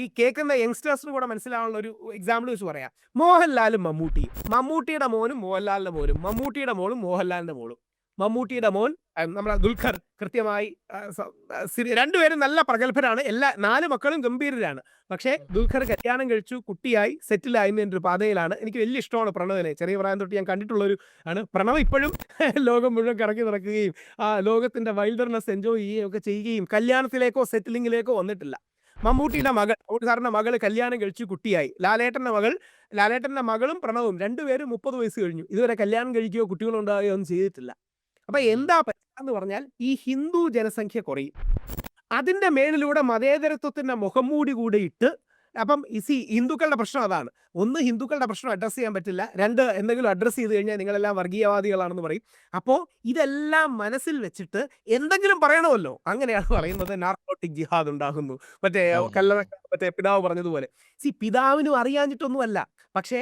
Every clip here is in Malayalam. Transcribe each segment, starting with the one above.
ഈ കേൾക്കുന്ന യങ്സ്റ്റേഴ്സിന് കൂടെ മനസ്സിലാവാനുള്ള ഒരു എക്സാമ്പിൾ വെച്ച് പറയാം. മോഹൻലാലും മമ്മൂട്ടിയും. മമ്മൂട്ടിയുടെ മോനും മോഹൻലാലിന്റെ മോനും. മമ്മൂട്ടിയുടെ മോളും മോഹൻലാലിന്റെ മോളും. മമ്മൂട്ടിയുടെ മോൻ നമ്മുടെ ദുൽഖർ കൃത്യമായി രണ്ടുപേരും നല്ല പ്രഗത്ഭരാണ്. എല്ലാ 4 മക്കളും ഗംഭീരരാണ്. പക്ഷേ ദുൽഖർ കല്യാണം കഴിച്ചു, കുട്ടിയായി, സെറ്റിലായി എന്നൊരു പാതയിലാണ്. എനിക്ക് വലിയ ഇഷ്ടമാണ് പ്രണവിനെ. ചെറിയ പ്രായം തൊട്ട് ഞാൻ കണ്ടിട്ടുള്ളൊരു ആണ്. പ്രണവ് ഇപ്പോഴും ലോകം മുഴുവൻ കറങ്ങി നടക്കുകയും ലോകത്തിന്റെ വൈൽഡർനെസ് എൻജോയ് ചെയ്യുകയും ഒക്കെ ചെയ്യുകയും കല്യാണത്തിലേക്കോ സെറ്റിലിംഗിലേക്കോ വന്നിട്ടില്ല. മമ്മൂട്ടിയുടെ മകൾ, സാറിന്റെ മകള് കല്യാണം കഴിച്ചു, കുട്ടിയായി. ലാലേട്ടന്റെ മകളും പ്രണവും രണ്ടുപേരും 30 വയസ്സ് കഴിഞ്ഞു. ഇതുവരെ കല്യാണം കഴിക്കുകയോ കുട്ടികളുണ്ടാകുകയോ ഒന്നും ചെയ്തിട്ടില്ല. അപ്പൊ എന്താ പറ്റുക പറഞ്ഞാൽ ഈ ഹിന്ദു ജനസംഖ്യ കുറയും. അതിന്റെ മേലിലൂടെ മതേതരത്വത്തിന്റെ മുഖംമൂടി കൂടെ ഇട്ട്, അപ്പം ഹിന്ദുക്കളുടെ പ്രശ്നം അതാണ്. ഒന്ന്, ഹിന്ദുക്കളുടെ പ്രശ്നം അഡ്രസ് ചെയ്യാൻ പറ്റില്ല. 2, എന്തെങ്കിലും അഡ്രസ് ചെയ്ത് കഴിഞ്ഞാൽ നിങ്ങളെല്ലാം വർഗീയവാദികളാണെന്ന് പറയും. അപ്പോൾ ഇതെല്ലാം മനസ്സിൽ വെച്ചിട്ട് എന്തെങ്കിലും പറയണമല്ലോ. അങ്ങനെയാണ് പറയുന്നത് നാർക്കോട്ടിക് ജിഹാദ് ഉണ്ടാകുന്നു. മറ്റേ പിതാവ് പറഞ്ഞതുപോലെ. പിതാവിനും അറിയാഞ്ഞിട്ടൊന്നുമല്ല. പക്ഷേ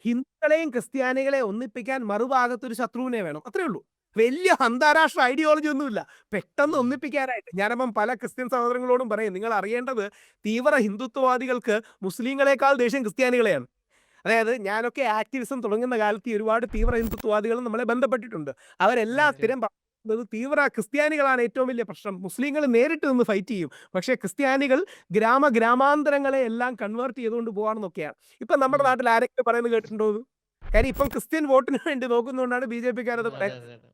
ഹിന്ദുക്കളെയും ക്രിസ്ത്യാനികളെയും ഒന്നിപ്പിക്കാൻ മറുഭാഗത്തൊരു ശത്രുവിനെ വേണം. അത്രേ ഉള്ളൂ. വലിയ അന്താരാഷ്ട്ര ഐഡിയോളജി ഒന്നുമില്ല. പെട്ടെന്ന് ഒന്നിപ്പിക്കാനായിട്ട്. ഞാനപ്പം പല ക്രിസ്ത്യൻ സഹോദരങ്ങളോടും പറയും, നിങ്ങൾ അറിയേണ്ടത് തീവ്ര ഹിന്ദുത്വവാദികൾക്ക് മുസ്ലിങ്ങളെക്കാൾ ദേഷ്യം ക്രിസ്ത്യാനികളെയാണ്. അതായത് ഞാനൊക്കെ ആക്ടിവിസം തുടങ്ങുന്ന കാലത്ത് ഒരുപാട് തീവ്ര ഹിന്ദുത്വവാദികളും നമ്മളെ ബന്ധപ്പെട്ടിട്ടുണ്ട്. അവരെല്ലാം സ്ഥിരം പറയുന്നത് തീവ്ര ക്രിസ്ത്യാനികളാണ് ഏറ്റവും വലിയ പ്രശ്നം. മുസ്ലിങ്ങൾ നേരിട്ട് നിന്ന് ഫൈറ്റ് ചെയ്യും. പക്ഷേ ക്രിസ്ത്യാനികൾ ഗ്രാമാന്തരങ്ങളെ എല്ലാം കൺവേർട്ട് ചെയ്തുകൊണ്ട് പോകാണെന്നൊക്കെയാണ്. ഇപ്പം നമ്മുടെ നാട്ടിൽ ആരെങ്കിലും പറയുന്നത് കേട്ടിട്ടുണ്ടോ? കാര്യം ഇപ്പം ക്രിസ്ത്യൻ വോട്ടിന് വേണ്ടി നോക്കുന്നതുകൊണ്ടാണ് BJP-ക്കാരത് പറയുന്നത്.